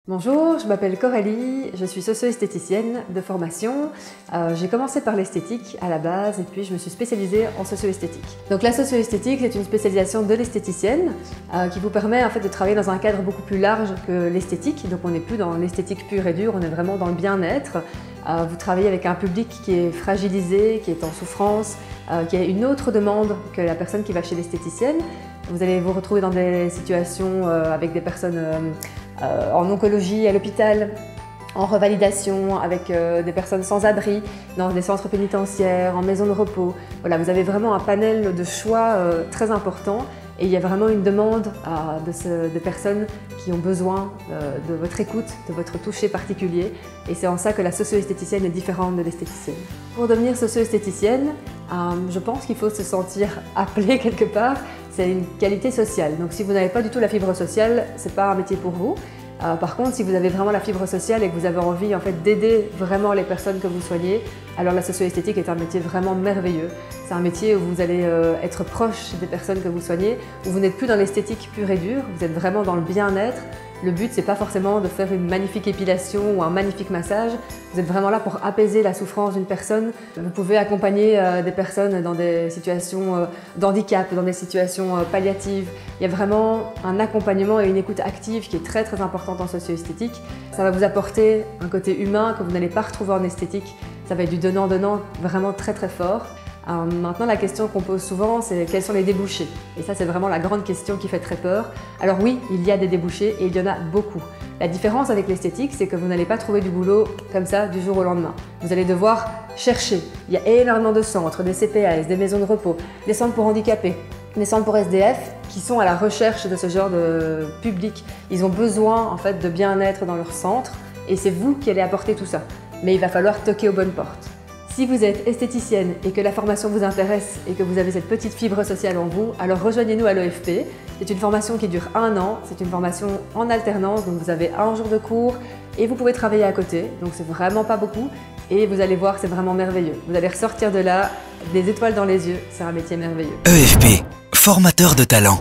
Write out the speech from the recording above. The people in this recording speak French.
Bonjour, je m'appelle Coralie, je suis socio-esthéticienne de formation. J'ai commencé par l'esthétique à la base et puis je me suis spécialisée en socio-esthétique. Donc la socio-esthétique, c'est une spécialisation de l'esthéticienne qui vous permet en fait de travailler dans un cadre beaucoup plus large que l'esthétique. Donc on n'est plus dans l'esthétique pure et dure, on est vraiment dans le bien-être. Vous travaillez avec un public qui est fragilisé, qui est en souffrance, qui a une autre demande que la personne qui va chez l'esthéticienne. Vous allez vous retrouver dans des situations avec des personnes en oncologie à l'hôpital, en revalidation avec des personnes sans abri, dans des centres pénitentiaires, en maison de repos. Voilà, vous avez vraiment un panel de choix très important et il y a vraiment une demande de personnes qui ont besoin de votre écoute, de votre toucher particulier et c'est en ça que la socio-esthéticienne est différente de l'esthéticienne. Pour devenir socio-esthéticienne, je pense qu'il faut se sentir appelé quelque part. C'est une qualité sociale. Donc si vous n'avez pas du tout la fibre sociale, ce n'est pas un métier pour vous. Par contre, si vous avez vraiment la fibre sociale et que vous avez envie d'aider vraiment les personnes que vous soignez, alors la socio-esthétique est un métier vraiment merveilleux. C'est un métier où vous allez être proche des personnes que vous soignez, où vous n'êtes plus dans l'esthétique pure et dure, vous êtes vraiment dans le bien-être. Le but, c'est pas forcément de faire une magnifique épilation ou un magnifique massage. Vous êtes vraiment là pour apaiser la souffrance d'une personne. Vous pouvez accompagner des personnes dans des situations d'handicap, dans des situations palliatives. Il y a vraiment un accompagnement et une écoute active qui est très très importante en socio-esthétique. Ça va vous apporter un côté humain que vous n'allez pas retrouver en esthétique. Ça va être du donnant-donnant vraiment très très fort. Maintenant, la question qu'on pose souvent, c'est quels sont les débouchés? Et ça, c'est vraiment la grande question qui fait très peur. Alors oui, il y a des débouchés et il y en a beaucoup. La différence avec l'esthétique, c'est que vous n'allez pas trouver du boulot comme ça du jour au lendemain. Vous allez devoir chercher. Il y a énormément de centres, des CPAS, des maisons de repos, des centres pour handicapés, des centres pour SDF qui sont à la recherche de ce genre de public. Ils ont besoin en fait de bien-être dans leur centre et c'est vous qui allez apporter tout ça. Mais il va falloir toquer aux bonnes portes. Si vous êtes esthéticienne et que la formation vous intéresse et que vous avez cette petite fibre sociale en vous, alors rejoignez-nous à l'EFP. C'est une formation qui dure 1 an, c'est une formation en alternance, donc vous avez 1 jour de cours et vous pouvez travailler à côté, donc c'est vraiment pas beaucoup et vous allez voir, c'est vraiment merveilleux. Vous allez ressortir de là, des étoiles dans les yeux, c'est un métier merveilleux. EFP, formateur de talent.